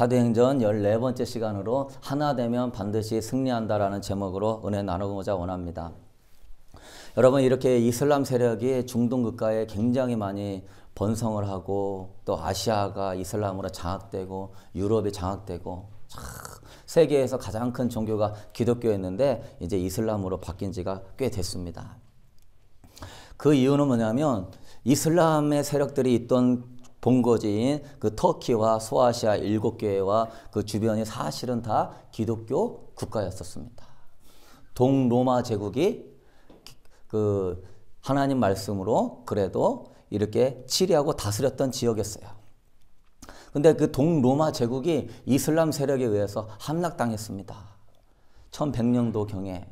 사도행전 14번째 시간으로 하나 되면 반드시 승리한다라는 제목으로 은혜 나누고자 원합니다. 여러분, 이렇게 이슬람 세력이 중동 국가에 굉장히 많이 번성을 하고 또 아시아가 이슬람으로 장악되고 유럽이 장악되고 세계에서 가장 큰 종교가 기독교였는데 이제 이슬람으로 바뀐 지가 꽤 됐습니다. 그 이유는 뭐냐면 이슬람의 세력들이 있던 본거지인 그 터키와 소아시아 7개와 그 주변이 사실은 다 기독교 국가였었습니다. 동로마 제국이 그 하나님 말씀으로 그래도 이렇게 치리하고 다스렸던 지역이었어요. 근데 그 동로마 제국이 이슬람 세력에 의해서 함락당했습니다. 1100년도경에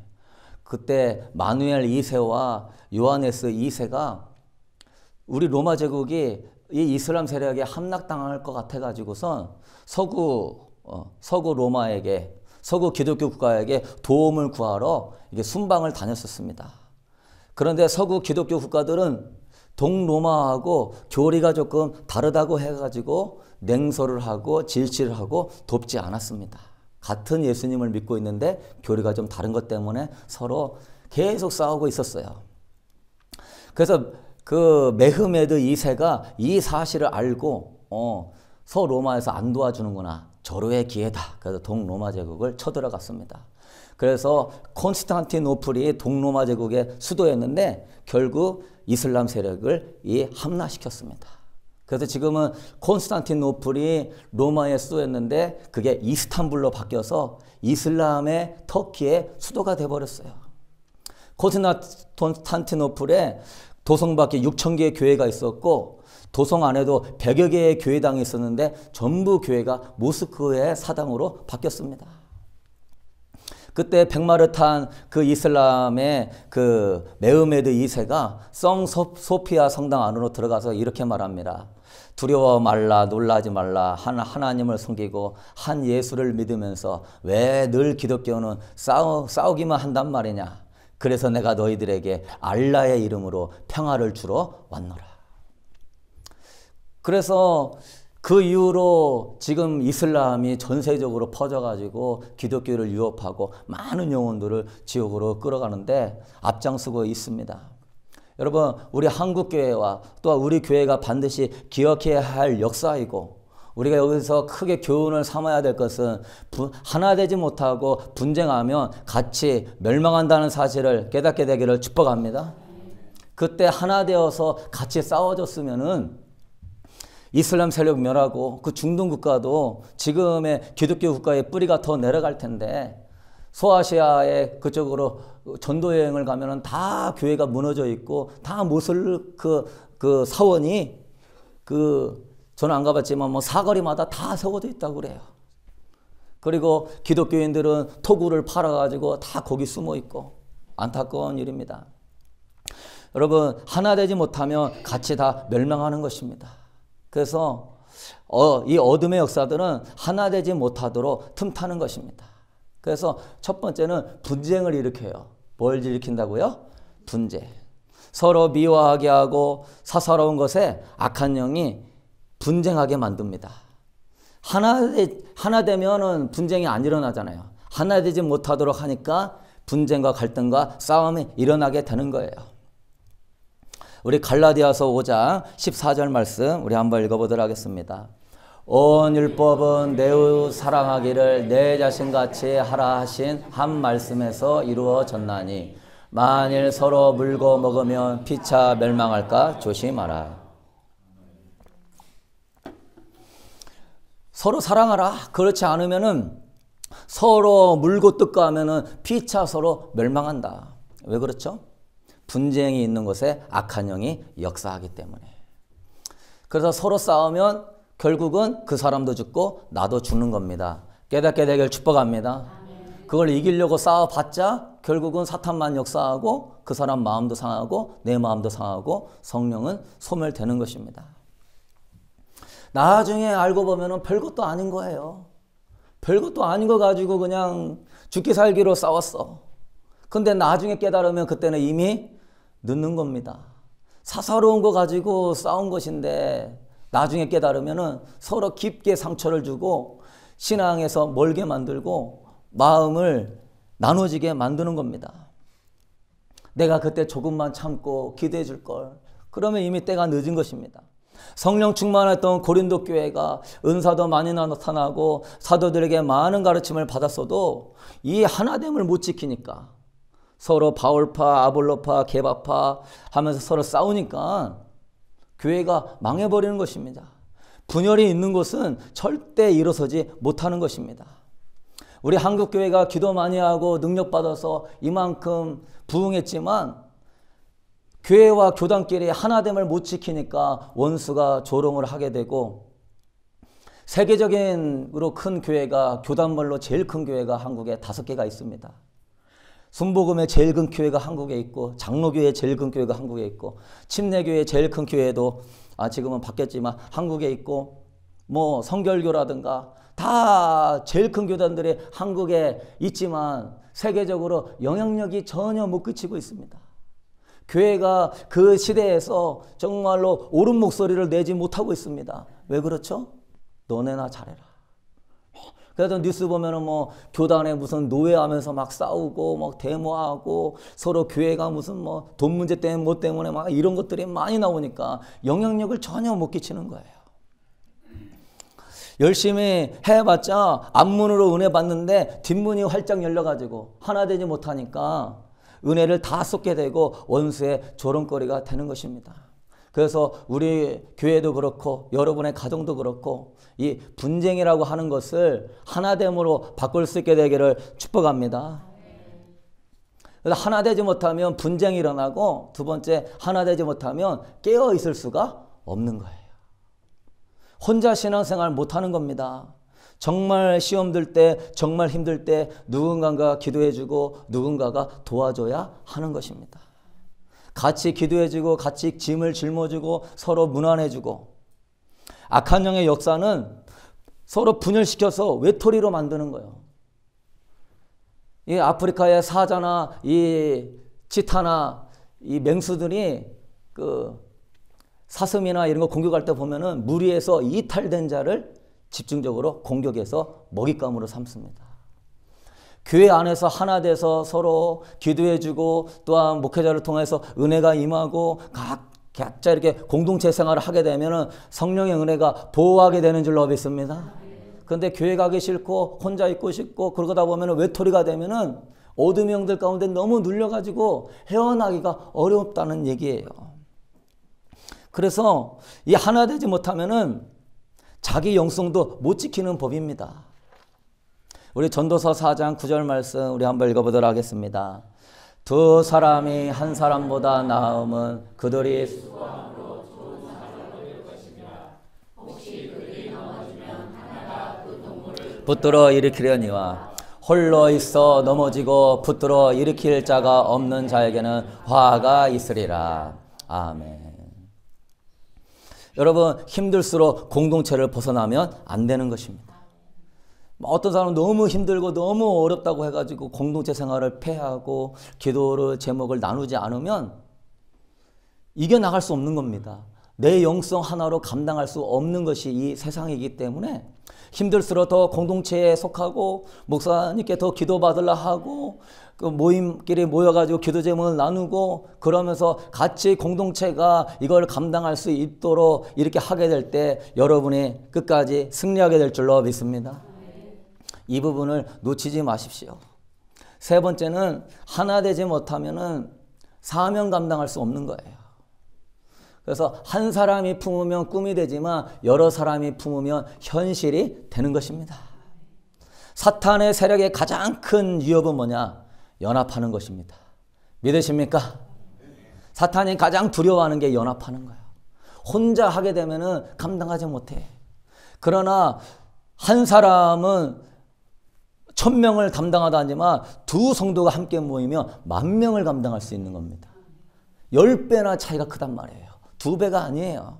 그때 마누엘 2세와 요하네스 2세가 우리 로마 제국이 이 이슬람 세력에 함락당할 것 같아가지고선 서구 로마에게, 서구 기독교 국가에게 도움을 구하러 이게 순방을 다녔었습니다. 그런데 서구 기독교 국가들은 동로마하고 교리가 조금 다르다고 해가지고 냉소를 하고 질치를 하고 돕지 않았습니다. 같은 예수님을 믿고 있는데 교리가 좀 다른 것 때문에 서로 계속 싸우고 있었어요. 그래서 그 메흐메드 2세가 이 사실을 알고 서로마에서 안 도와주는구나, 절호의 기회다. 그래서 동로마 제국을 쳐들어갔습니다. 그래서 콘스탄티노플이 동로마 제국의 수도였는데 결국 이슬람 세력을 함락시켰습니다. 그래서 지금은 콘스탄티노플이 로마의 수도였는데 그게 이스탄불로 바뀌어서 이슬람의 터키의 수도가 되어버렸어요. 콘스탄티노플에 도성 밖에 6,000개의 교회가 있었고 도성 안에도 100여 개의 교회당이 있었는데 전부 교회가 모스크의 사당으로 바뀌었습니다. 그때 백마를 탄 그 이슬람의 그 메흐메드 2세가 성 소피아 성당 안으로 들어가서 이렇게 말합니다. 두려워 말라, 놀라지 말라. 하나님을 섬기고 한 예수를 믿으면서 왜 늘 기독교는 싸우기만 한단 말이냐. 그래서 내가 너희들에게 알라의 이름으로 평화를 주러 왔노라. 그래서 그 이후로 지금 이슬람이 전세적으로 퍼져가지고 기독교를 유혹하고 많은 영혼들을 지옥으로 끌어가는데 앞장서고 있습니다. 여러분, 우리 한국교회와 또 우리 교회가 반드시 기억해야 할 역사이고 우리가 여기서 크게 교훈을 삼아야 될 것은 하나 되지 못하고 분쟁하면 같이 멸망한다는 사실을 깨닫게 되기를 축복합니다. 그때 하나 되어서 같이 싸워줬으면은 이슬람 세력 멸하고 그 중동 국가도 지금의 기독교 국가의 뿌리가 더 내려갈 텐데 소아시아의 그쪽으로 전도 여행을 가면은 다 교회가 무너져 있고 다 모슬 그 사원이 저는 안 가봤지만 뭐 사거리마다 다 세워져 있다고 그래요. 그리고 기독교인들은 토구를 팔아가지고 다 거기 숨어 있고 안타까운 일입니다. 여러분, 하나 되지 못하면 같이 다 멸망하는 것입니다. 그래서 이 어둠의 역사들은 하나 되지 못하도록 틈타는 것입니다. 그래서 첫 번째는 분쟁을 일으켜요. 뭘 일으킨다고요? 분쟁. 서로 미워하게 하고 사사로운 것에 악한 영이 분쟁하게 만듭니다. 하나 되면은 분쟁이 안 일어나잖아요. 하나 되지 못하도록 하니까 분쟁과 갈등과 싸움이 일어나게 되는 거예요. 우리 갈라디아서 5장 14절 말씀 우리 한번 읽어보도록 하겠습니다. 온 율법은 내우 사랑하기를 내 자신같이 하라 하신 한 말씀에서 이루어졌나니 만일 서로 물고 먹으면 피차 멸망할까 조심하라. 서로 사랑하라. 그렇지 않으면은 서로 물고 뜯고 하면은 피차 서로 멸망한다. 왜 그렇죠? 분쟁이 있는 곳에 악한 영이 역사하기 때문에. 그래서 서로 싸우면 결국은 그 사람도 죽고 나도 죽는 겁니다. 깨닫게 되길 축복합니다. 그걸 이기려고 싸워봤자 결국은 사탄만 역사하고 그 사람 마음도 상하고 내 마음도 상하고 성령은 소멸되는 것입니다. 나중에 알고 보면은 별것도 아닌 거예요. 별것도 아닌 거 가지고 그냥 죽기 살기로 싸웠어. 근데 나중에 깨달으면 그때는 이미 늦는 겁니다. 사사로운 거 가지고 싸운 것인데 나중에 깨달으면은 서로 깊게 상처를 주고 신앙에서 멀게 만들고 마음을 나눠지게 만드는 겁니다. 내가 그때 조금만 참고 기도해 줄 걸. 그러면 이미 때가 늦은 것입니다. 성령 충만했던 고린도 교회가 은사도 많이 나타나고 사도들에게 많은 가르침을 받았어도 이 하나됨을 못 지키니까 서로 바울파, 아볼로파, 게바파 하면서 서로 싸우니까 교회가 망해버리는 것입니다. 분열이 있는 곳은 절대 일어서지 못하는 것입니다. 우리 한국교회가 기도 많이 하고 능력받아서 이만큼 부흥했지만 교회와 교단끼리 하나됨을 못 지키니까 원수가 조롱을 하게 되고 세계적인으로 큰 교회가 교단별로 제일 큰 교회가 한국에 5개가 있습니다. 순복음의 제일 큰 교회가 한국에 있고 장로교회 제일 큰 교회가 한국에 있고 침례교회 제일 큰 교회도 지금은 바뀌었지만 한국에 있고 뭐 성결교라든가 다 제일 큰 교단들이 한국에 있지만 세계적으로 영향력이 전혀 못 그치고 있습니다. 교회가 그 시대에서 정말로 옳은 목소리를 내지 못하고 있습니다. 왜 그렇죠? 너네나 잘해라. 그래도 뉴스 보면은 뭐 교단에 무슨 노예하면서 막 싸우고 막 데모하고 서로 교회가 무슨 뭐 돈 문제 때문에 뭐 때문에 막 이런 것들이 많이 나오니까 영향력을 전혀 못 끼치는 거예요. 열심히 해봤자 앞문으로 은혜 받는데 뒷문이 활짝 열려가지고 하나 되지 못하니까 은혜를 다 쏟게 되고 원수의 조롱거리가 되는 것입니다. 그래서 우리 교회도 그렇고 여러분의 가정도 그렇고 이 분쟁이라고 하는 것을 하나됨으로 바꿀 수 있게 되기를 축복합니다. 그래서 하나 되지 못하면 분쟁이 일어나고 두 번째 하나 되지 못하면 깨어 있을 수가 없는 거예요. 혼자 신앙생활 못하는 겁니다. 정말 시험 들 때 정말 힘들 때 누군가가 기도해주고 누군가가 도와줘야 하는 것입니다. 같이 기도해주고 같이 짐을 짊어지고 서로 문안해주고 악한 영의 역사는 서로 분열시켜서 외톨이로 만드는 거예요. 이 아프리카의 사자나 이 치타나 이 맹수들이 그 사슴이나 이런 거 공격할 때 보면은 무리에서 이탈된 자를 집중적으로 공격해서 먹잇감으로 삼습니다. 교회 안에서 하나 돼서 서로 기도해주고 또한 목회자를 통해서 은혜가 임하고 각자 이렇게 공동체 생활을 하게 되면 성령의 은혜가 보호하게 되는 줄로 믿습니다. 그런데 교회 가기 싫고 혼자 있고 싶고 그러다 보면 외톨이가 되면은 어둠의 영들 가운데 너무 눌려가지고 헤어나기가 어렵다는 얘기예요. 그래서 이 하나 되지 못하면은 자기 영성도 못 지키는 법입니다. 우리 전도서 4장 9절 말씀 우리 한번 읽어보도록 하겠습니다. 두 사람이 한 사람보다 나음은 그들이 수고함으로 좋은 사람이 될 것입니다. 혹시 그들이 넘어지면 하나가 그 동물을 붙들어 일으키려니와 홀로 있어 넘어지고 붙들어 일으킬 자가 없는 자에게는 화가 있으리라. 아멘. 여러분 힘들수록 공동체를 벗어나면 안 되는 것입니다. 어떤 사람은 너무 힘들고 너무 어렵다고 해가지고 공동체 생활을 폐하고 기도를 제목을 나누지 않으면 이겨나갈 수 없는 겁니다. 내 영성 하나로 감당할 수 없는 것이 이 세상이기 때문에 힘들수록 더 공동체에 속하고 목사님께 더 기도받으려 하고 그 모임끼리 모여가지고 기도 제목을 나누고 그러면서 같이 공동체가 이걸 감당할 수 있도록 이렇게 하게 될 때 여러분이 끝까지 승리하게 될 줄로 믿습니다. 이 부분을 놓치지 마십시오. 세 번째는 하나 되지 못하면은 사명 감당할 수 없는 거예요. 그래서 한 사람이 품으면 꿈이 되지만 여러 사람이 품으면 현실이 되는 것입니다. 사탄의 세력의 가장 큰 위협은 뭐냐? 연합하는 것입니다. 믿으십니까? 사탄이 가장 두려워하는 게 연합하는 거예요. 혼자 하게 되면은 감당하지 못해. 그러나 한 사람은 1000명을 감당하다 하지만 두 성도가 함께 모이면 10,000명을 감당할 수 있는 겁니다. 10배나 차이가 크단 말이에요. 2배가 아니에요.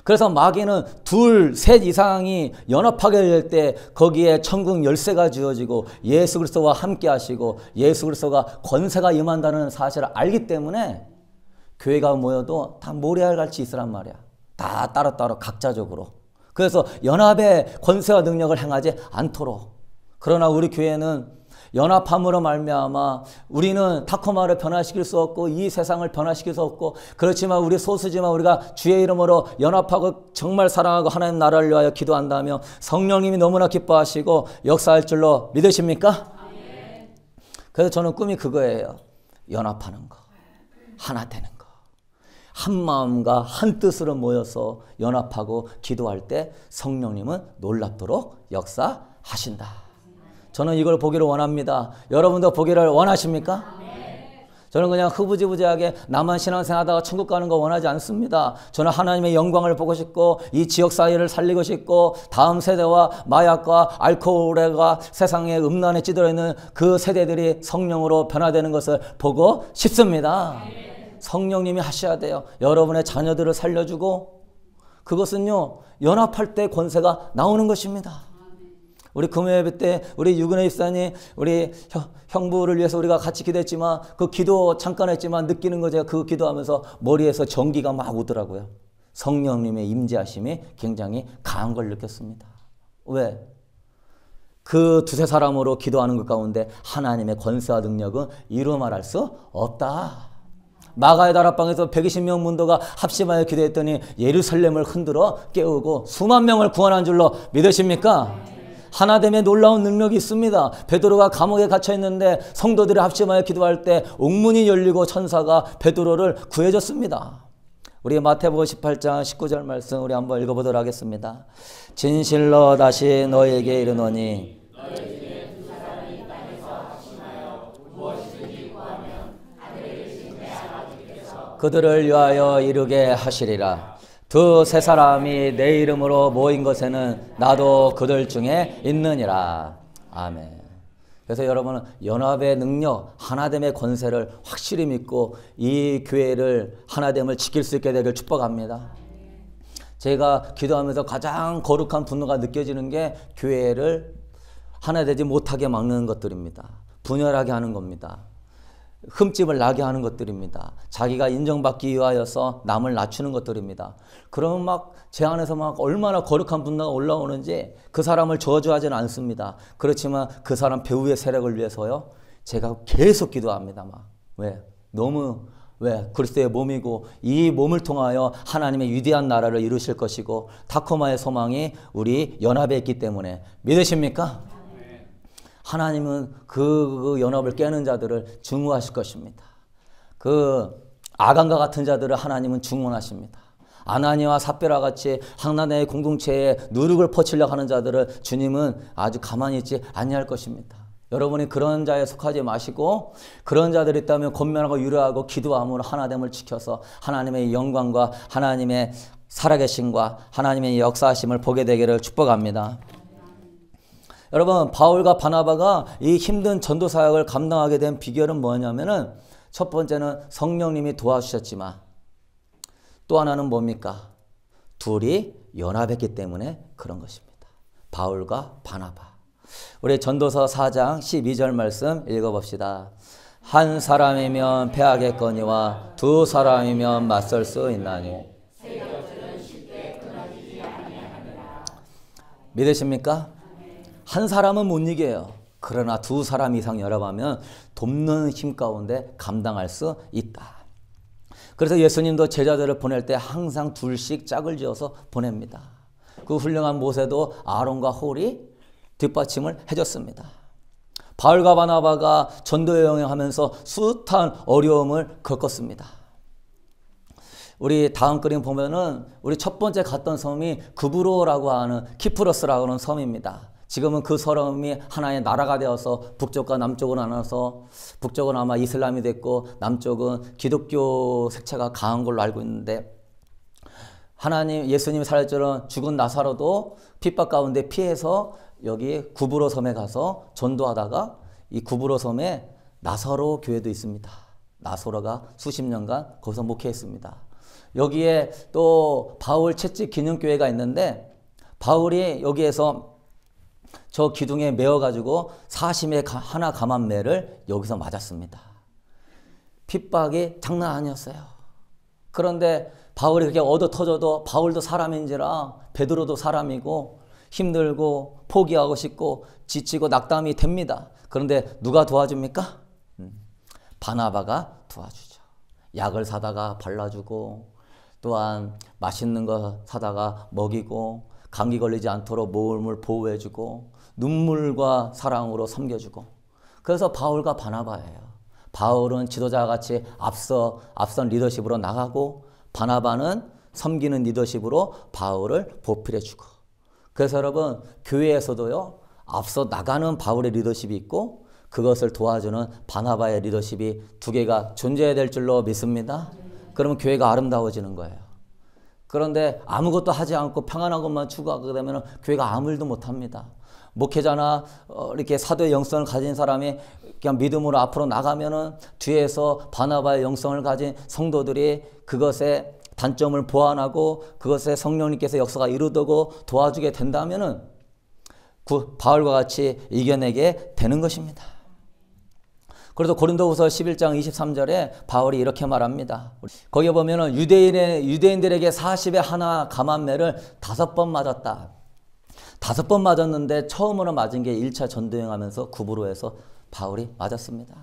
그래서 마귀는 2, 3 이상이 연합하게 될 때 거기에 천국 열쇠가 주어지고 예수 그리스도와 함께 하시고 예수 그리스도가 권세가 임한다는 사실을 알기 때문에 교회가 모여도 다 모래알같이 있으란 말이야. 다 따로따로 각자적으로. 그래서 연합의 권세와 능력을 행하지 않도록. 그러나 우리 교회는 연합함으로 말미암아 우리는 타코마를 변화시킬 수 없고 이 세상을 변화시킬 수 없고, 그렇지만 우리 소수지만 우리가 주의 이름으로 연합하고 정말 사랑하고 하나님 나라를 위하여 기도한다며 성령님이 너무나 기뻐하시고 역사할 줄로 믿으십니까? 그래서 저는 꿈이 그거예요. 연합하는 거, 하나 되는 거. 한 마음과 한 뜻으로 모여서 연합하고 기도할 때 성령님은 놀랍도록 역사하신다. 저는 이걸 보기를 원합니다. 여러분도 보기를 원하십니까? 저는 그냥 흐부지부지하게 나만 신앙생활하다가 천국 가는 거 원하지 않습니다. 저는 하나님의 영광을 보고 싶고 이 지역 사회를 살리고 싶고 다음 세대와 마약과 알코올과 세상의 음란에 찌들어 있는 그 세대들이 성령으로 변화되는 것을 보고 싶습니다. 성령님이 하셔야 돼요. 여러분의 자녀들을 살려주고, 그것은요 연합할 때 권세가 나오는 것입니다. 우리 금요예배 때 우리 유근혜 집사님 우리 형부를 위해서 우리가 같이 기도했지만 그 기도 잠깐 했지만 느끼는 거 제가 그 기도하면서 머리에서 전기가 막 오더라고요. 성령님의 임재하심이 굉장히 강한 걸 느꼈습니다. 왜? 그 두세 사람으로 기도하는 것 가운데 하나님의 권세와 능력은 이루 말할 수 없다. 마가의 다락방에서 120명 문도가 합심하여 기도했더니 예루살렘을 흔들어 깨우고 수만 명을 구원한 줄로 믿으십니까? 하나됨의 놀라운 능력이 있습니다. 베드로가 감옥에 갇혀 있는데 성도들이 합심하여 기도할 때 옥문이 열리고 천사가 베드로를 구해줬습니다. 우리 마태복음 18장 19절 말씀 우리 한번 읽어보도록 하겠습니다. 진실로 다시 너희에게 이르노니 그들을 위하여 이루게 하시리라. 두세 사람이 내 이름으로 모인 것에는 나도 그들 중에 있느니라. 아멘. 그래서 여러분은 연합의 능력, 하나됨의 권세를 확실히 믿고 이 교회를 하나됨을 지킬 수 있게 되길 축복합니다. 제가 기도하면서 가장 거룩한 분노가 느껴지는 게 교회를 하나 되지 못하게 막는 것들입니다. 분열하게 하는 겁니다. 흠집을 나게 하는 것들입니다. 자기가 인정받기 위하여서 남을 낮추는 것들입니다. 그러면 막 제 안에서 막 얼마나 거룩한 분노가 올라오는지 그 사람을 저주하지는 않습니다. 그렇지만 그 사람 배후의 세력을 위해서요 제가 계속 기도합니다. 막 왜? 왜? 그리스도의 몸이고 이 몸을 통하여 하나님의 위대한 나라를 이루실 것이고 타코마의 소망이 우리 연합에 있기 때문에 믿으십니까? 하나님은 그 연합을 깨는 자들을 증오하실 것입니다. 그 아간과 같은 자들을 하나님은 증오하십니다. 아나니와 삽비라 같이 하나님의 공동체에 누룩을 퍼치려고 하는 자들을 주님은 아주 가만히 있지 아니할 것입니다. 여러분이 그런 자에 속하지 마시고 그런 자들이 있다면 권면하고 유료하고 기도함으로 하나됨을 지켜서 하나님의 영광과 하나님의 살아계심과 하나님의 역사하심을 보게 되기를 축복합니다. 여러분, 바울과 바나바가 이 힘든 전도 사역을 감당하게 된 비결은 뭐냐면은 첫 번째는 성령님이 도와주셨지만 또 하나는 뭡니까? 둘이 연합했기 때문에 그런 것입니다. 바울과 바나바. 우리 전도서 4장 12절 말씀 읽어봅시다. 한 사람이면 패하겠거니와 두 사람이면 맞설 수 있나니. 믿으십니까? 한 사람은 못 이겨요. 그러나 두 사람 이상 연합하면 돕는 힘 가운데 감당할 수 있다. 그래서 예수님도 제자들을 보낼 때 항상 둘씩 짝을 지어서 보냅니다. 그 훌륭한 모세도 아론과 홀이 뒷받침을 해줬습니다. 바울과 바나바가 전도 여행하면서 숱한 어려움을 겪었습니다. 우리 다음 그림 보면은 우리 첫 번째 갔던 섬이 구브로라고 하는 키프로스라고 하는 섬입니다. 지금은 그 섬이 하나의 나라가 되어서 북쪽과 남쪽으로 나눠서 북쪽은 아마 이슬람이 됐고 남쪽은 기독교 색채가 강한 걸로 알고 있는데 예수님이 살았처럼 죽은 나사로도 핍박 가운데 피해서 여기 구브로 섬에 가서 전도하다가 이 구브로 섬에 나사로 교회도 있습니다. 나사로가 수십 년간 거기서 목회했습니다. 여기에 또 바울 채찍 기념교회가 있는데 바울이 여기에서 저 기둥에 매어가지고 사심의 하나 감한매를 여기서 맞았습니다. 핍박이 장난 아니었어요. 그런데 바울이 그렇게 얻어 터져도 바울도 사람인지라 베드로도 사람이고 힘들고 포기하고 싶고 지치고 낙담이 됩니다. 그런데 누가 도와줍니까? 바나바가 도와주죠. 약을 사다가 발라주고 또한 맛있는 거 사다가 먹이고 감기 걸리지 않도록 몸을 보호해주고 눈물과 사랑으로 섬겨주고 그래서 바울과 바나바예요. 바울은 지도자같이 앞선 리더십으로 나가고 바나바는 섬기는 리더십으로 바울을 보필해주고 그래서 여러분 교회에서도요 앞서 나가는 바울의 리더십이 있고 그것을 도와주는 바나바의 리더십이 두 개가 존재해야 될 줄로 믿습니다. 그러면 교회가 아름다워지는 거예요. 그런데 아무것도 하지 않고 평안한 것만 추구하게 되면 교회가 아무 일도 못합니다. 목회자나 이렇게 사도의 영성을 가진 사람이 그냥 믿음으로 앞으로 나가면은 뒤에서 바나바의 영성을 가진 성도들이 그것의 단점을 보완하고 그것에 성령님께서 역사가 이루어지고 도와주게 된다면은 바울과 같이 이겨내게 되는 것입니다. 그래서 고린도후서 11장 23절에 바울이 이렇게 말합니다. 거기에 보면은 유대인들에게 40에 하나 감한매를 5번 맞았다. 5번 맞았는데 처음으로 맞은 게 1차 전도여행하면서 구브로에서 바울이 맞았습니다.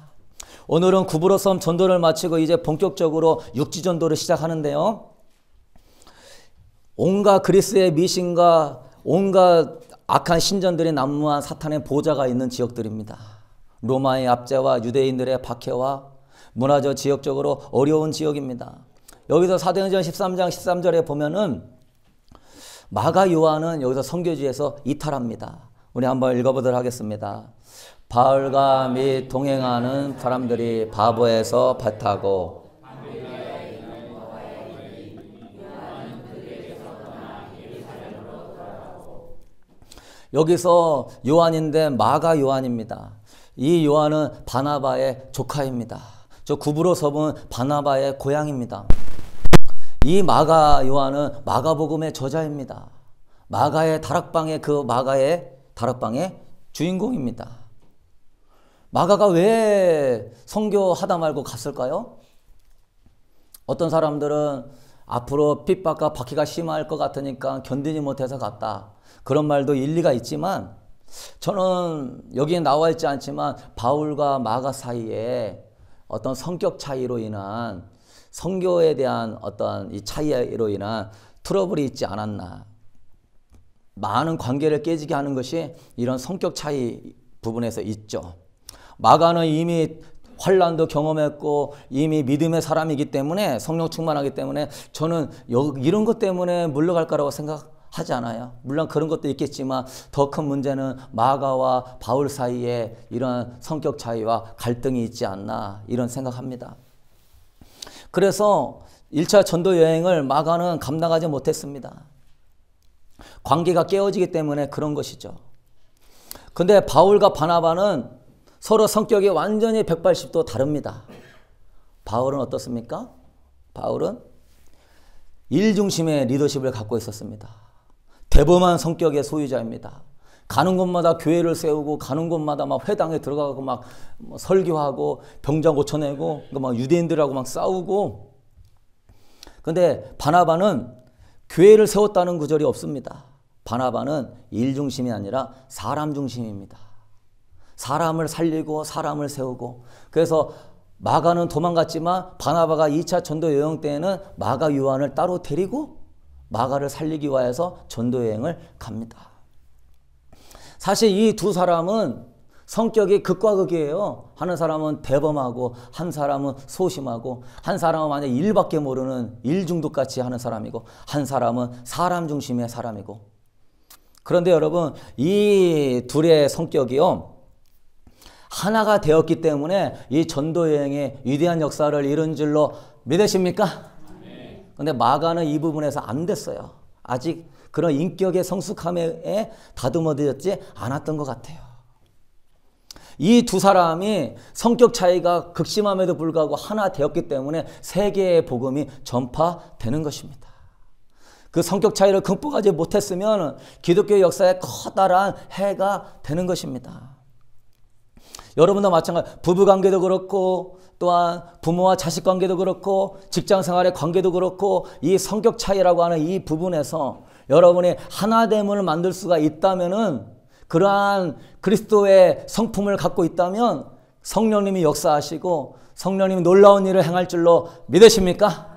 오늘은 구브로 섬 전도를 마치고 이제 본격적으로 육지 전도를 시작하는데요. 온갖 그리스의 미신과 온갖 악한 신전들이 난무한 사탄의 보좌가 있는 지역들입니다. 로마의 압제와 유대인들의 박해와 문화적 지역적으로 어려운 지역입니다. 여기서 사도행전 13장 13절에 보면은 마가 요한은 여기서 선교지에서 이탈합니다. 우리 한번 읽어보도록 하겠습니다. 바울과 및 동행하는 사람들이 바보에서 배 타고 여기서 요한인데 마가 요한입니다. 이 요한은 바나바의 조카입니다. 저 구브로 섬은 바나바의 고향입니다. 이 마가 요한은 마가복음의 저자입니다. 마가의 다락방의 다락방의 주인공입니다. 마가가 왜 선교하다 말고 갔을까요? 어떤 사람들은 앞으로 핍박과 박해가 심할 것 같으니까 견디지 못해서 갔다. 그런 말도 일리가 있지만 저는 여기에 나와 있지 않지만 바울과 마가 사이에 어떤 성격 차이로 인한 선교에 대한 어떤 이 차이로 인한 트러블이 있지 않았나. 많은 관계를 깨지게 하는 것이 이런 성격 차이 부분에서 있죠. 마가는 이미 환난도 경험했고 이미 믿음의 사람이기 때문에 성령 충만하기 때문에 저는 이런 것 때문에 물러갈 거라고 생각하지 않아요. 물론 그런 것도 있겠지만 더 큰 문제는 마가와 바울 사이에 이런 성격 차이와 갈등이 있지 않나 이런 생각합니다. 그래서 1차 전도 여행을 마가는 감당하지 못했습니다. 관계가 깨어지기 때문에 그런 것이죠. 근데 바울과 바나바는 서로 성격이 완전히 180도 다릅니다. 바울은 어떻습니까? 바울은 일 중심의 리더십을 갖고 있었습니다. 대범한 성격의 소유자입니다. 가는 곳마다 교회를 세우고 가는 곳마다 막 회당에 들어가고 막 설교하고 병자 고쳐내고 막 유대인들하고 막 싸우고. 근데 바나바는 교회를 세웠다는 구절이 없습니다. 바나바는 일 중심이 아니라 사람 중심입니다. 사람을 살리고 사람을 세우고. 그래서 마가는 도망갔지만 바나바가 2차 전도 여행 때에는 마가 요한을 따로 데리고 마가를 살리기 위해서 전도 여행을 갑니다. 사실 이 두 사람은 성격이 극과 극이에요. 한 사람은 대범하고 한 사람은 소심하고 한 사람은 만약 일밖에 모르는 일중독같이 하는 사람이고 한 사람은 사람 중심의 사람이고. 그런데 여러분 이 둘의 성격이요 하나가 되었기 때문에 이 전도여행의 위대한 역사를 이룬 줄로 믿으십니까? 그런데 마가는 이 부분에서 안 됐어요. 아직 그런 인격의 성숙함에 다듬어지지 않았던 것 같아요. 이 두 사람이 성격 차이가 극심함에도 불구하고 하나 되었기 때문에 세계의 복음이 전파되는 것입니다. 그 성격 차이를 극복하지 못했으면 기독교 역사에 커다란 해가 되는 것입니다. 여러분도 마찬가지. 부부관계도 그렇고 또한 부모와 자식 관계도 그렇고 직장생활의 관계도 그렇고 이 성격 차이라고 하는 이 부분에서 여러분이 하나됨을 만들 수가 있다면은 그러한 그리스도의 성품을 갖고 있다면 성령님이 역사하시고 성령님이 놀라운 일을 행할 줄로 믿으십니까?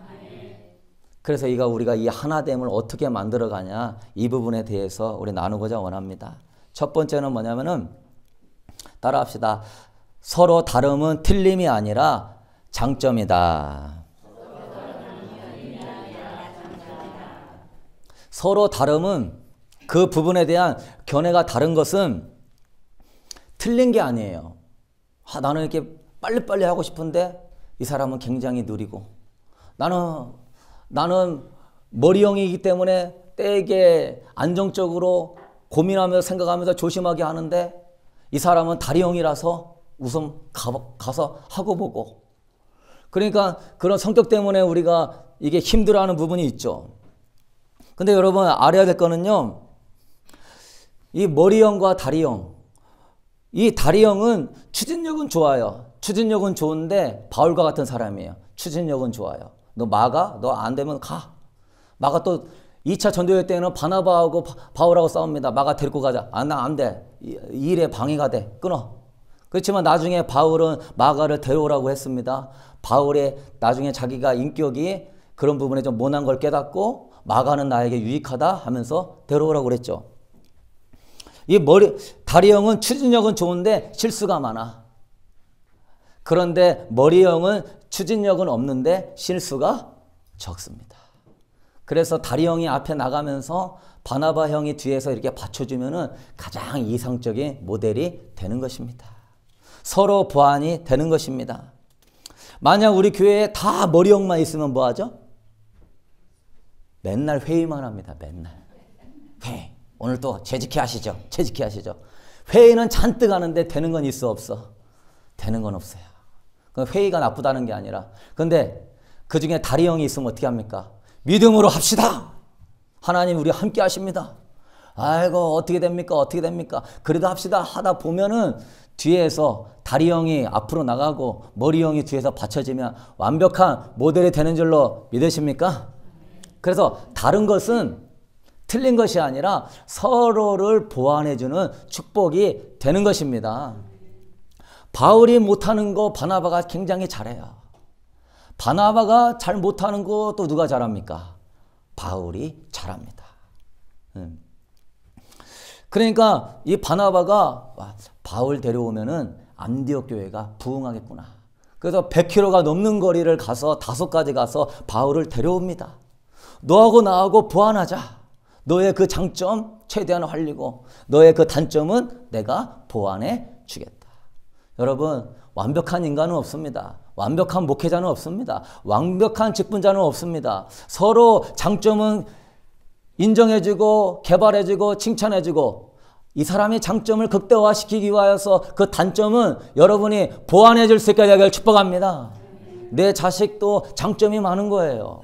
그래서 우리가 이 하나됨을 어떻게 만들어가냐 이 부분에 대해서 우리 나누고자 원합니다. 첫 번째는 뭐냐면은 따라합시다. 서로 다름은 틀림이 아니라 장점이다. 서로 다름은 그 부분에 대한 견해가 다른 것은 틀린 게 아니에요. 나는 이렇게 빨리빨리 하고 싶은데 이 사람은 굉장히 느리고 나는 머리형이기 때문에 때에게 안정적으로 고민하면서 생각하면서 조심하게 하는데 이 사람은 다리형이라서 우선 가서 하고 보고. 그러니까 그런 성격 때문에 우리가 이게 힘들어하는 부분이 있죠. 근데 여러분 알아야 될 거는요. 이 머리형과 다리형. 이 다리형은 추진력은 좋아요. 추진력은 좋은데 바울과 같은 사람이에요. 추진력은 좋아요. 너 안 되면 가. 마가 또 2차 전도회 때는 바나바하고 바울하고 싸웁니다. 마가 데리고 가자. 나 안 돼. 이 일에 방해가 돼. 끊어. 그렇지만 나중에 바울은 마가를 데려오라고 했습니다. 바울의 나중에 자기가 인격이 그런 부분에 좀 모난 걸 깨닫고 마가는 나에게 유익하다 하면서 데려오라고 그랬죠. 다리형은 추진력은 좋은데 실수가 많아. 그런데 머리형은 추진력은 없는데 실수가 적습니다. 그래서 다리형이 앞에 나가면서 바나바 형이 뒤에서 이렇게 받쳐주면은 가장 이상적인 모델이 되는 것입니다. 서로 보완이 되는 것입니다. 만약 우리 교회에 다 머리형만 있으면 뭐 하죠? 맨날 회의만 합니다. 맨날. 회의. 오늘 또 재직회 하시죠. 재직회 하시죠. 회의는 잔뜩 하는데 되는 건 있어 없어? 되는 건 없어요. 회의가 나쁘다는 게 아니라. 근데 그 중에 다리형이 있으면 어떻게 합니까? 믿음으로 합시다. 하나님 우리 함께 하십니다. 아이고 어떻게 됩니까? 어떻게 됩니까? 그래도 합시다 하다 보면은 뒤에서 다리형이 앞으로 나가고 머리형이 뒤에서 받쳐지면 완벽한 모델이 되는 줄로 믿으십니까? 그래서 다른 것은 틀린 것이 아니라 서로를 보완해주는 축복이 되는 것입니다. 바울이 못하는 거 바나바가 굉장히 잘해요. 바나바가 잘 못하는 거 또 누가 잘합니까? 바울이 잘합니다. 그러니까 이 바나바가 바울 데려오면은 안디옥 교회가 부흥하겠구나. 그래서 100km가 넘는 거리를 가서 5가지 가서 바울을 데려옵니다. 너하고 나하고 보완하자. 너의 그 장점 최대한 활리고 너의 그 단점은 내가 보완해 주겠다. 여러분 완벽한 인간은 없습니다. 완벽한 목회자는 없습니다. 완벽한 직분자는 없습니다. 서로 장점은 인정해주고 개발해주고 칭찬해주고 이 사람의 장점을 극대화시키기 위하여서 그 단점은 여러분이 보완해 줄 수 있게 되기를 축복합니다. 내 자식도 장점이 많은 거예요.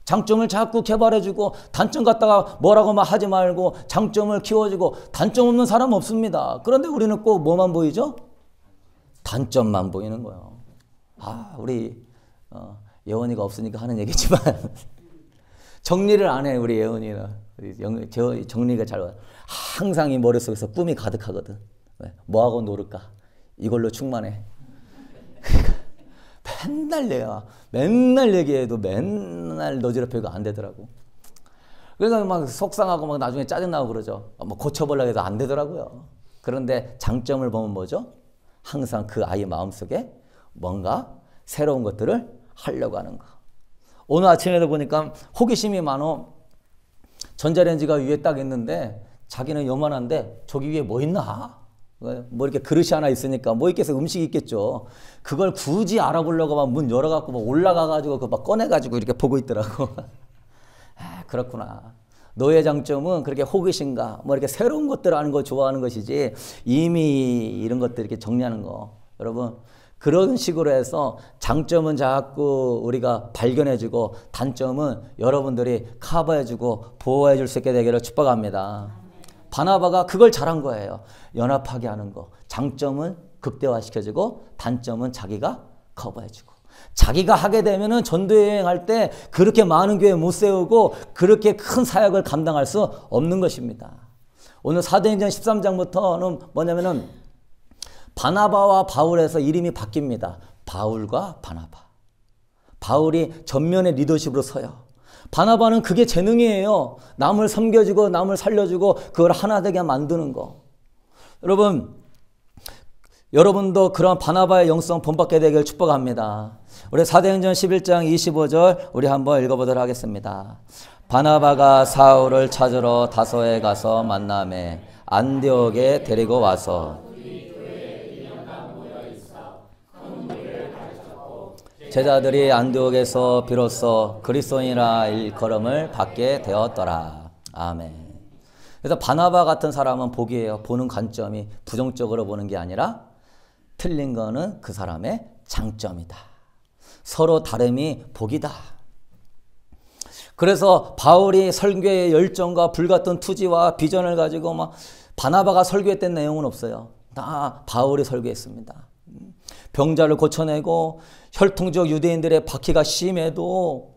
장점을 자꾸 개발해주고 단점 갖다가 뭐라고 막 하지 말고 장점을 키워주고 단점 없는 사람 없습니다. 그런데 우리는 꼭 뭐만 보이죠? 단점만 보이는 거예요. 우리 예원이가 없으니까 하는 얘기지만 정리를 안 해. 우리 예원이는 정리가 잘 항상 이 머릿속에서 꿈이 가득하거든. 뭐하고 놀을까? 이걸로 충만해. 맨날 얘기해도 맨날 너지럽히고 안 되더라고. 그래서 막 속상하고 막 나중에 짜증나고 그러죠. 뭐 고쳐보려고 해도 안 되더라고요. 그런데 장점을 보면 뭐죠? 항상 그 아이 마음속에 뭔가 새로운 것들을 하려고 하는 거. 오늘 아침에도 보니까 호기심이 많어. 전자레인지가 위에 딱 있는데 자기는 요만한데 저기 위에 뭐 있나? 뭐 이렇게 그릇이 하나 있으니까 뭐 있겠어? 음식이 있겠죠. 그걸 굳이 알아보려고 막 문 열어갖고 막 올라가가지고 그거 막 꺼내가지고 이렇게 보고 있더라고. 그렇구나. 너의 장점은 그렇게 호기심과 뭐 이렇게 새로운 것들을 하는 거 좋아하는 것이지 이미 이런 것들 이렇게 정리하는 거. 여러분 그런 식으로 해서 장점은 자꾸 우리가 발견해주고 단점은 여러분들이 커버해주고 보호해줄 수 있게 되기를 축복합니다. 바나바가 그걸 잘한 거예요. 연합하게 하는 거. 장점은 극대화시켜주고 단점은 자기가 커버해주고. 자기가 하게 되면은 전도여행할 때 그렇게 많은 교회 못 세우고 그렇게 큰 사역을 감당할 수 없는 것입니다. 오늘 사도행전 13장부터는 뭐냐면은 바나바와 바울에서 이름이 바뀝니다. 바울과 바나바. 바울이 전면에 리더십으로 서요. 바나바는 그게 재능이에요. 남을 섬겨주고 남을 살려주고 그걸 하나 되게 만드는 거. 여러분도 그런 바나바의 영성 본받게 되길 축복합니다. 우리 사도행전 11장 25절 우리 한번 읽어보도록 하겠습니다. 바나바가 사울을 찾으러 다소에 가서 만나매 안디옥에 데리고 와서 제자들이 안디옥에서 비로소 그리스도인이라 일컬음을 받게 되었더라. 아멘. 그래서 바나바 같은 사람은 복이에요. 보는 관점이 부정적으로 보는 게 아니라 틀린 거는 그 사람의 장점이다. 서로 다름이 복이다. 그래서 바울이 설교의 열정과 불같은 투지와 비전을 가지고 막 바나바가 설교했던 내용은 없어요. 다 바울이 설교했습니다. 병자를 고쳐내고 혈통적 유대인들의 박해가 심해도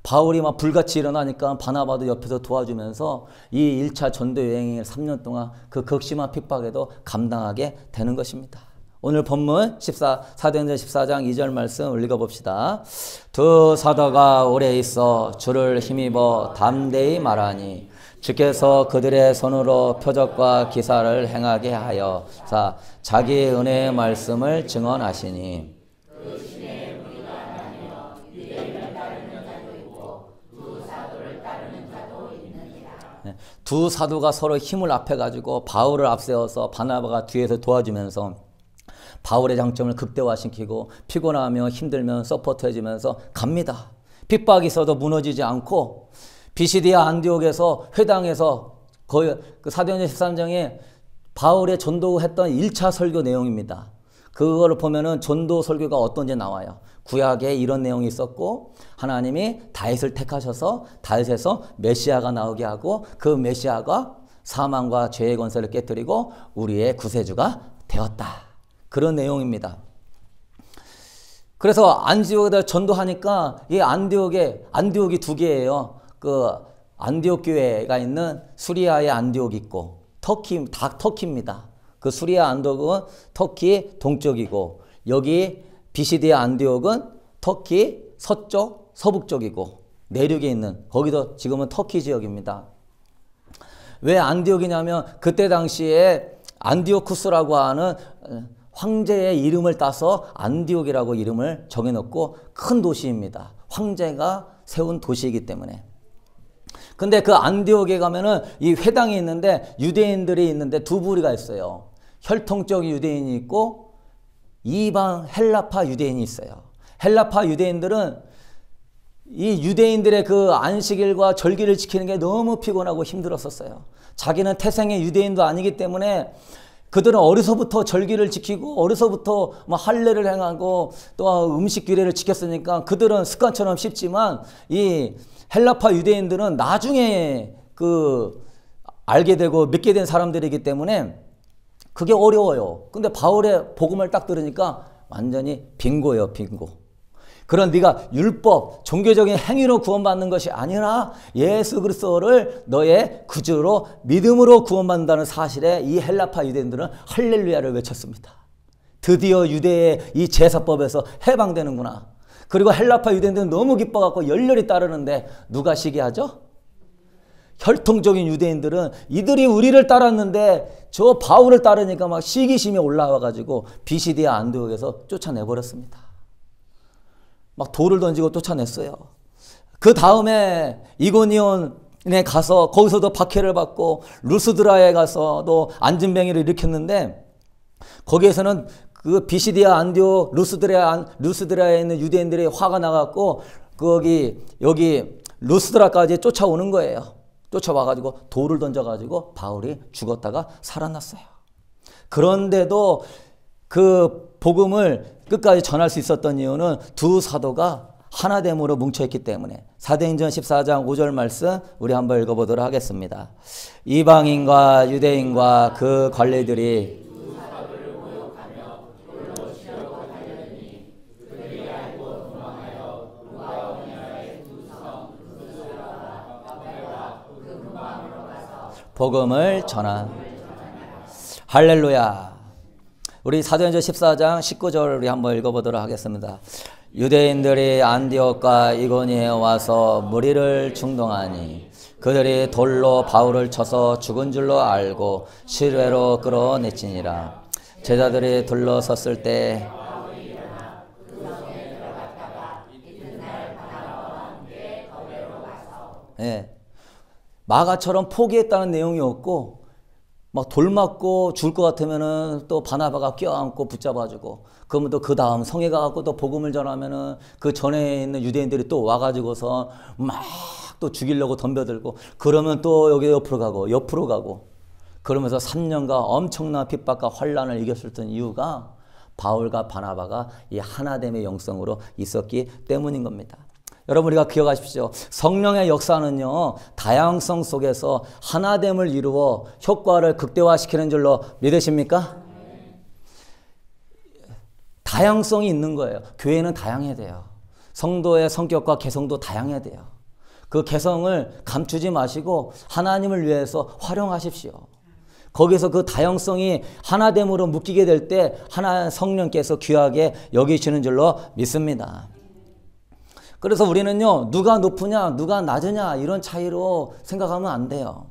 바울이 막 불같이 일어나니까 바나바도 옆에서 도와주면서 이 1차 전도 여행을 3년 동안 그 극심한 핍박에도 감당하게 되는 것입니다. 오늘 본문 사도행전 14장 2절 말씀 읽어봅시다. 두 사도가 오래 있어 주를 힘입어 담대히 말하니 주께서 그들의 손으로 표적과 기사를 행하게 하여 자기 은혜의 말씀을 증언하시니 두 사도가 서로 힘을 합해가지고 바울을 앞세워서 바나바가 뒤에서 도와주면서 바울의 장점을 극대화시키고 피곤하며 힘들면 서포트해주면서 갑니다. 핍박이 있어도 무너지지 않고 비시디아 안디옥에서 회당에서 거의 그 사도행전 13장에 바울의 전도했던 1차 설교 내용입니다. 그거를 보면은 전도 설교가 어떤지 나와요. 구약에 이런 내용이 있었고 하나님이 다윗을 택하셔서 다윗에서 메시아가 나오게 하고 그 메시아가 사망과 죄의 권세를 깨뜨리고 우리의 구세주가 되었다. 그런 내용입니다. 그래서 안디옥에다 전도하니까 이 안디옥이 두 개예요. 그 안디옥 교회가 있는 수리아의 안디옥이 있고 터키입니다. 그 수리아 안디옥은 터키 동쪽이고 여기 비시디아 안디옥은 터키 서쪽 서북쪽이고 내륙에 있는 거기도 지금은 터키 지역입니다. 왜 안디옥이냐면 그때 당시에 안디오쿠스라고 하는 황제의 이름을 따서 안디옥이라고 이름을 정해놓고 큰 도시입니다. 황제가 세운 도시이기 때문에. 근데 그 안디옥에 가면은 이 회당이 있는데 유대인들이 있는데 두 부류가 있어요. 혈통적 유대인이 있고 이방 헬라파 유대인이 있어요. 헬라파 유대인들은 이 유대인들의 그 안식일과 절기를 지키는 게 너무 피곤하고 힘들었었어요. 자기는 태생의 유대인도 아니기 때문에 그들은 어려서부터 절기를 지키고 어려서부터 뭐 할례를 행하고 또 음식 규례를 지켰으니까 그들은 습관처럼 쉽지만 이 헬라파 유대인들은 나중에 그 알게 되고 믿게 된 사람들이기 때문에 그게 어려워요. 근데 바울의 복음을 딱 들으니까 완전히 빙고예요, 빙고. 그런 네가 율법, 종교적인 행위로 구원받는 것이 아니라 예수 그리스도를 너의 구주로 믿음으로 구원받는다는 사실에 이 헬라파 유대인들은 할렐루야를 외쳤습니다. 드디어 유대의 이 제사법에서 해방되는구나. 그리고 헬라파 유대인들은 너무 기뻐갖고 열렬히 따르는데 누가 시기하죠? 혈통적인 유대인들은 이들이 우리를 따랐는데 저 바울을 따르니까 막 시기심이 올라와가지고 비시디아 안디옥에서 쫓아내버렸습니다. 막 돌을 던지고 쫓아냈어요. 그 다음에 이고니온에 가서 거기서도 박해를 받고 루스드라에 가서도 안진뱅이를 일으켰는데 거기에서는 그 비시디아 안디옥 루스드라에 있는 유대인들이 화가 나갖고 여기 루스드라까지 쫓아오는 거예요. 쫓아와가지고 돌을 던져가지고 바울이 죽었다가 살아났어요. 그런데도 그 복음을 끝까지 전할 수 있었던 이유는 두 사도가 하나됨으로 뭉쳐있기 때문에. 사도행전 14장 5절 말씀 우리 한번 읽어보도록 하겠습니다. 이방인과 유대인과 그 관리들이 복음을 전한. 할렐루야. 우리 사도행전 14장 19절 우리 한번 읽어보도록 하겠습니다. 유대인들이 안디옥과 이고니에 와서 무리를 충동하니 그들이 돌로 바울을 쳐서 죽은 줄로 알고 실외로 끌어내치니라. 제자들이 둘러섰을 때 마가처럼 포기했다는 내용이 없고 막 돌 맞고 죽을 것 같으면은 또 바나바가 껴안고 붙잡아주고, 그러면 또 그 다음 성에 가갖고 또 복음을 전하면은 그 전에 있는 유대인들이 또 와가지고서 막 또 죽이려고 덤벼들고, 그러면 또 여기 옆으로 가고 그러면서 3년간 엄청난 핍박과 환란을 이겼었던 이유가 바울과 바나바가 이 하나됨의 영성으로 있었기 때문인 겁니다. 여러분, 우리가 기억하십시오. 성령의 역사는요, 다양성 속에서 하나됨을 이루어 효과를 극대화시키는 줄로 믿으십니까? 다양성이 있는 거예요. 교회는 다양해야 돼요. 성도의 성격과 개성도 다양해야 돼요. 그 개성을 감추지 마시고 하나님을 위해서 활용하십시오. 거기서 그 다양성이 하나됨으로 묶이게 될 때 하나님 성령께서 귀하게 여기시는 줄로 믿습니다. 그래서 우리는요, 누가 높으냐 누가 낮으냐 이런 차이로 생각하면 안 돼요.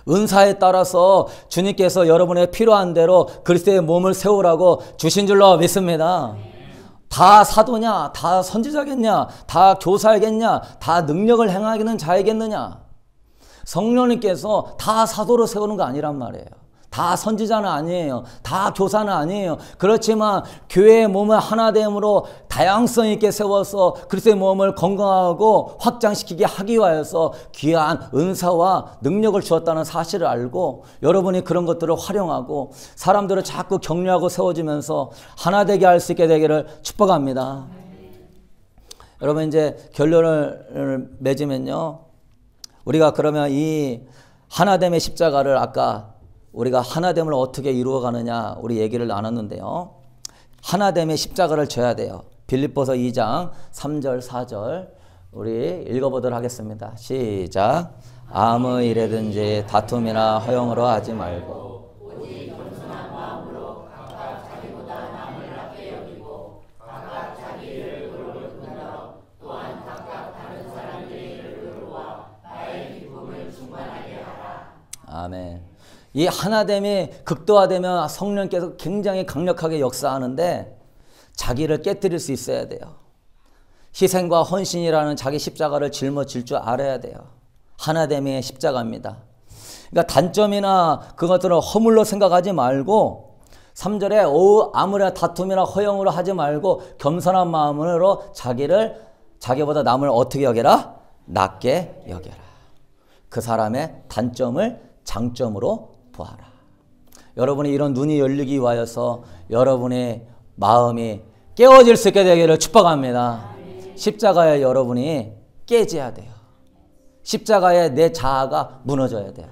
은사에 따라서 주님께서 여러분의 필요한 대로 그리스도의 몸을 세우라고 주신 줄로 믿습니다. 다 사도냐, 다 선지자겠냐, 다 교사이겠냐, 다 능력을 행하기는 자이겠느냐. 성령님께서 다 사도로 세우는 거 아니란 말이에요. 다 선지자는 아니에요. 다 교사는 아니에요. 그렇지만 교회의 몸을 하나됨으로 다양성 있게 세워서 그리스도의 몸을 건강하고 확장시키게 하기 위하여서 귀한 은사와 능력을 주었다는 사실을 알고 여러분이 그런 것들을 활용하고 사람들을 자꾸 격려하고 세워주면서 하나 되게 할 수 있게 되기를 축복합니다. 여러분, 이제 결론을 맺으면요, 우리가 그러면 이 하나됨의 십자가를 아까 우리가 하나됨을 어떻게 이루어가느냐 우리 얘기를 나눴는데요. 하나됨의 십자가를 져야 돼요. 빌립보서 2장 3절 4절 우리 읽어보도록 하겠습니다. 시작. 아무 일에든지 다툼이나 허용으로 하지 말고 오직 겸손한 마음으로 각각 자기보다 남을 낮게 여기고 각각 자기를 의롭게 여기며 또한 각각 다른 사람들의 일을 의로워 나의 기쁨을 충만하게 하라. 아멘. 이 하나됨이 극도화되면 성령께서 굉장히 강력하게 역사하는데 자기를 깨뜨릴 수 있어야 돼요. 희생과 헌신이라는 자기 십자가를 짊어질 줄 알아야 돼요. 하나됨의 십자가입니다. 그러니까 단점이나 그것들을 허물로 생각하지 말고 3절에 아무나 다툼이나 허용으로 하지 말고 겸손한 마음으로 자기보다 남을 어떻게 여겨라? 낮게 여겨라. 그 사람의 단점을 장점으로 보아라. 여러분이 이런 눈이 열리기 위하여서 여러분의 마음이 깨어질 수 있게 되기를 축복합니다. 십자가에 여러분이 깨져야 돼요. 십자가에 내 자아가 무너져야 돼요.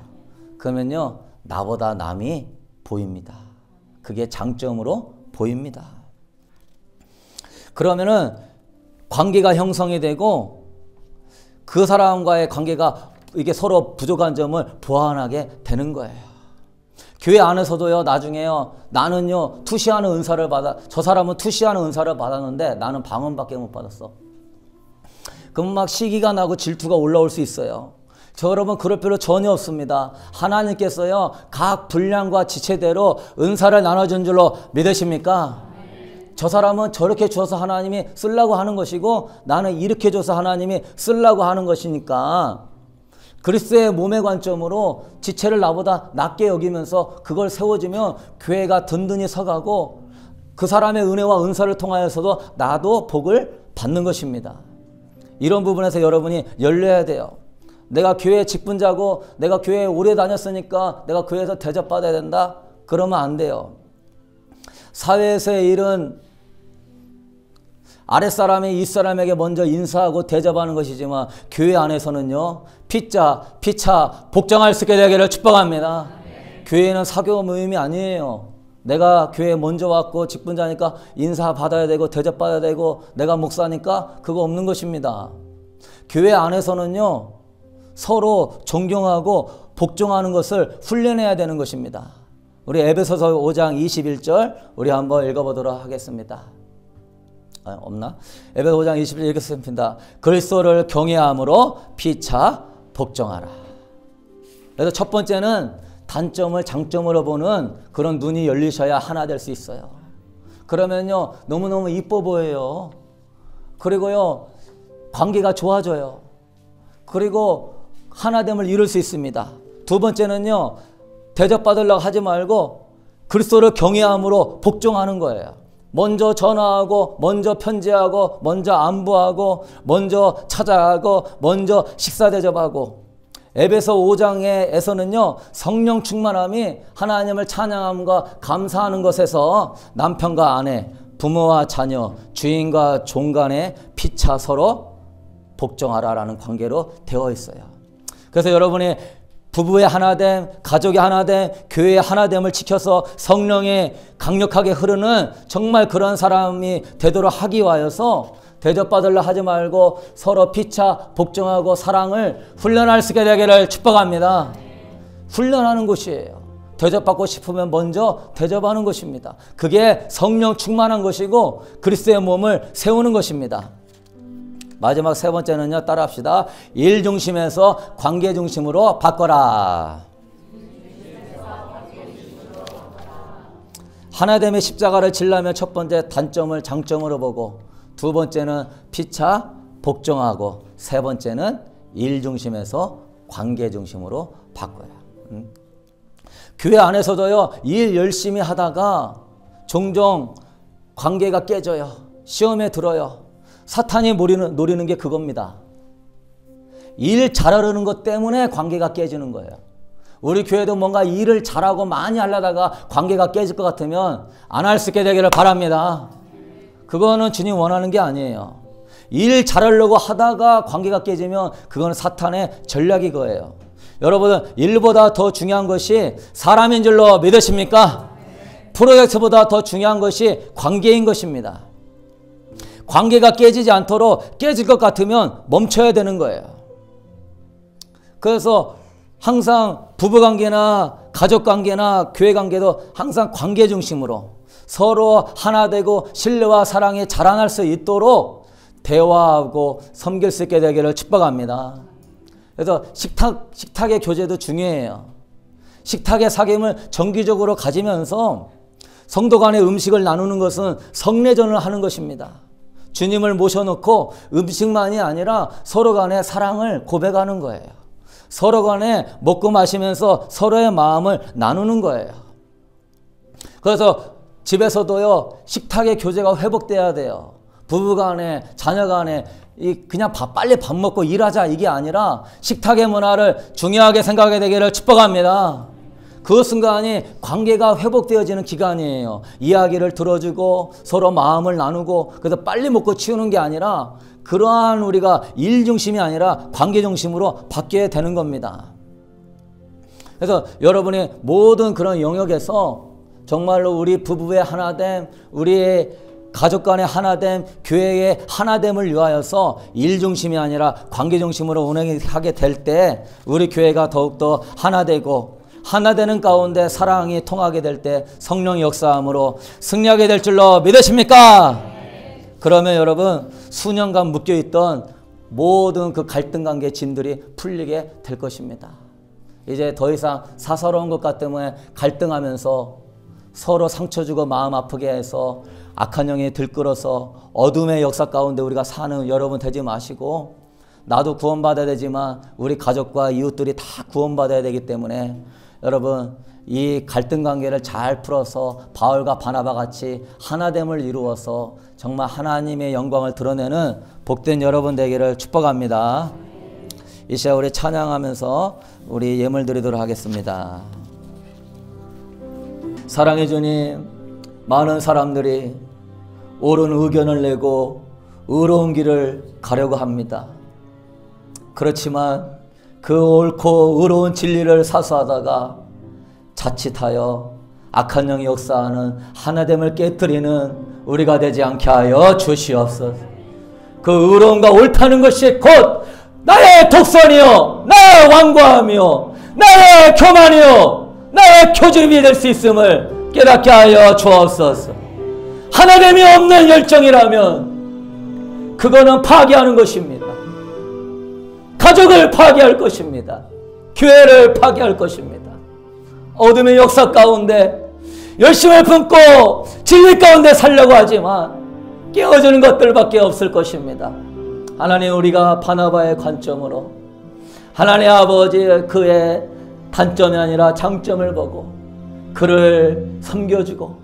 그러면요, 나보다 남이 보입니다. 그게 장점으로 보입니다. 그러면은 관계가 형성이 되고 그 사람과의 관계가 이게 서로 부족한 점을 보완하게 되는 거예요. 교회 안에서도요, 나중에요, 나는요 투시하는 은사를 저 사람은 투시하는 은사를 받았는데 나는 방언밖에 못 받았어. 그럼 막 시기가 나고 질투가 올라올 수 있어요. 저 여러분, 그럴 필요 전혀 없습니다. 하나님께서요 각 분량과 지체대로 은사를 나눠준 줄로 믿으십니까? 저 사람은 저렇게 줘서 하나님이 쓰려고 하는 것이고 나는 이렇게 줘서 하나님이 쓰려고 하는 것이니까 그리스도의 몸의 관점으로 지체를 나보다 낮게 여기면서 그걸 세워주면 교회가 든든히 서가고 그 사람의 은혜와 은사를 통하여서도 나도 복을 받는 것입니다. 이런 부분에서 여러분이 열려야 돼요. 내가 교회 직분자고 내가 교회에 오래 다녔으니까 내가 교회에서 대접받아야 된다? 그러면 안 돼요. 사회에서의 일은 아랫사람이 윗사람에게 먼저 인사하고 대접하는 것이지만 교회 안에서는요, 피차 복종할 수 있게 되기를 축복합니다. 교회는 사교 모임이 아니에요. 내가 교회에 먼저 왔고 직분자니까 인사받아야 되고 대접받아야 되고 내가 목사니까 그거 없는 것입니다. 교회 안에서는요, 서로 존경하고 복종하는 것을 훈련해야 되는 것입니다. 우리 에베소서 5장 21절 우리 한번 읽어보도록 하겠습니다. 없나? 에베소 5장 21절 읽겠습니다. 그리스도를 경외함으로 피차 복종하라. 그래서 첫 번째는 단점을 장점으로 보는 그런 눈이 열리셔야 하나 될 수 있어요. 그러면요 너무너무 이뻐 보여요. 그리고요 관계가 좋아져요. 그리고 하나됨을 이룰 수 있습니다. 두 번째는요 대접받으려고 하지 말고 그리스도를 경외함으로 복종하는 거예요. 먼저 전화하고 먼저 편지하고 먼저 안부하고 먼저 찾아가고 먼저 식사 대접하고. 에베소 5장에서는요 성령 충만함이 하나님을 찬양함과 감사하는 것에서 남편과 아내, 부모와 자녀, 주인과 종 간에 피차 서로 복종하라라는 관계로 되어 있어요. 그래서 여러분이 부부의 하나됨, 가족의 하나됨, 교회의 하나됨을 지켜서 성령이 강력하게 흐르는 정말 그런 사람이 되도록 하기 위하여서 대접받으려 하지 말고 서로 피차 복종하고 사랑을 훈련할 수 있게 되기를 축복합니다. 훈련하는 것이에요. 대접받고 싶으면 먼저 대접하는 것입니다. 그게 성령 충만한 것이고 그리스도의 몸을 세우는 것입니다. 마지막 세 번째는요, 따라합시다. 일 중심에서 관계 중심으로 바꿔라. 하나됨의 십자가를 지려면 첫 번째 단점을 장점으로 보고, 두 번째는 피차 복종하고, 세 번째는 일 중심에서 관계 중심으로 바꿔야. 교회 안에서도요, 일 열심히 하다가 종종 관계가 깨져요. 시험에 들어요. 사탄이 노리는 게 그겁니다. 일 잘하려는 것 때문에 관계가 깨지는 거예요. 우리 교회도 뭔가 일을 잘하고 많이 하려다가 관계가 깨질 것 같으면 안 할 수 있게 되기를 바랍니다. 그거는 주님 원하는 게 아니에요. 일 잘하려고 하다가 관계가 깨지면 그거는 사탄의 전략이 거예요. 여러분은 일보다 더 중요한 것이 사람인 줄로 믿으십니까? 프로젝트보다 더 중요한 것이 관계인 것입니다. 관계가 깨지지 않도록, 깨질 것 같으면 멈춰야 되는 거예요. 그래서 항상 부부관계나 가족관계나 교회관계도 항상 관계 중심으로 서로 하나 되고 신뢰와 사랑이 자라날 수 있도록 대화하고 섬길 수 있게 되기를 축복합니다. 그래서 식탁의 교제도 중요해요. 식탁의 사귐을 정기적으로 가지면서 성도 간의 음식을 나누는 것은 성례전을 하는 것입니다. 주님을 모셔놓고 음식만이 아니라 서로 간의 사랑을 고백하는 거예요. 서로 간에 먹고 마시면서 서로의 마음을 나누는 거예요. 그래서 집에서도요, 식탁의 교제가 회복돼야 돼요. 부부 간에, 자녀 간에 그냥 빨리 밥 먹고 일하자 이게 아니라 식탁의 문화를 중요하게 생각하게 되기를 축복합니다. 그 순간이 관계가 회복되어지는 기간이에요. 이야기를 들어주고 서로 마음을 나누고, 그래서 빨리 먹고 치우는 게 아니라 그러한 우리가 일 중심이 아니라 관계 중심으로 바뀌어야 되는 겁니다. 그래서 여러분이 모든 그런 영역에서 정말로 우리 부부의 하나됨, 우리의 가족 간의 하나됨, 교회의 하나됨을 위하여서 일 중심이 아니라 관계 중심으로 운행하게 될 때 우리 교회가 더욱더 하나되고, 하나되는 가운데 사랑이 통하게 될 때 성령의 역사함으로 승리하게 될 줄로 믿으십니까? 그러면 여러분, 수년간 묶여있던 모든 그 갈등 관계 짐들이 풀리게 될 것입니다. 이제 더 이상 사사로운 것과 때문에 갈등하면서 서로 상처 주고 마음 아프게 해서 악한 영이 들끓어서 어둠의 역사 가운데 우리가 사는 여러분 되지 마시고, 나도 구원받아야 되지만 우리 가족과 이웃들이 다 구원받아야 되기 때문에 여러분, 이 갈등 관계를 잘 풀어서 바울과 바나바 같이 하나됨을 이루어서 정말 하나님의 영광을 드러내는 복된 여러분 되기를 축복합니다. 이 시간 우리 찬양하면서 우리 예물 드리도록 하겠습니다. 사랑해 주님, 많은 사람들이 옳은 의견을 내고 의로운 길을 가려고 합니다. 그렇지만 그 옳고 의로운 진리를 사수하다가 자칫하여 악한 영이 역사하는 하나됨을 깨뜨리는 우리가 되지 않게 하여 주시옵소서. 그 의로움과 옳다는 것이 곧 나의 독선이요 나의 완고함이요 나의 교만이요 나의 교집이 될 수 있음을 깨닫게 하여 주옵소서. 하나님이 없는 열정이라면 그거는 파괴하는 것입니다. 가족을 파괴할 것입니다. 교회를 파괴할 것입니다. 어둠의 역사 가운데 열심을 품고 진리 가운데 살려고 하지만 깨어지는 것들밖에 없을 것입니다. 하나님, 우리가 바나바의 관점으로 하나님 아버지 그의 단점이 아니라 장점을 보고 그를 섬겨주고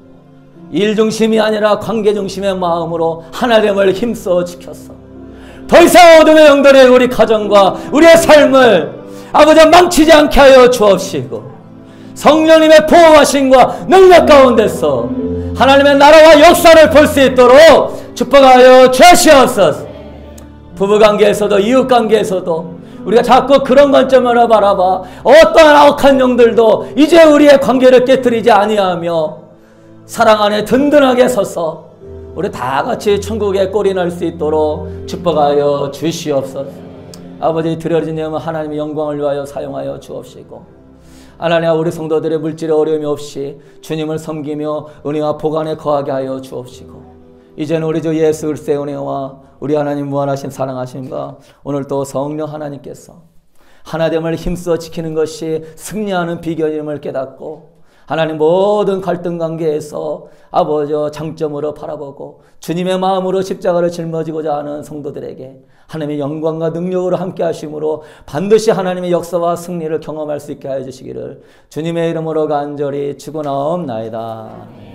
일 중심이 아니라 관계 중심의 마음으로 하나님을 힘써 지켰어. 더 이상 어둠의 영들의 우리 가정과 우리의 삶을 아버지 망치지 않게 하여 주옵시고 성령님의 보호하심과 능력 가운데서 하나님의 나라와 역사를 볼 수 있도록 축복하여 주시옵소서. 부부관계에서도 이웃관계에서도 우리가 자꾸 그런 관점으로 바라봐 어떠한 악한 영들도 이제 우리의 관계를 깨뜨리지 아니하며 사랑 안에 든든하게 서서 우리 다 같이 천국에 꼴이 날 수 있도록 축복하여 주시옵소서. 아버지, 드려진 예물 하나님의 영광을 위하여 사용하여 주옵시고 하나님, 우리 성도들의 물질의 어려움이 없이 주님을 섬기며 은혜와 보관에 거하게 하여 주옵시고 이제는 우리 주 예수 그리스도의 은혜와 우리 하나님 무한하신 사랑하심과 오늘 또 성령 하나님께서 하나됨을 힘써 지키는 것이 승리하는 비결임을 깨닫고 하나님 모든 갈등 관계에서 아버지 장점으로 바라보고 주님의 마음으로 십자가를 짊어지고자 하는 성도들에게 하나님의 영광과 능력으로 함께 하심으로 반드시 하나님의 역사와 승리를 경험할 수 있게 하여 주시기를 주님의 이름으로 간절히 축원하옵나이다.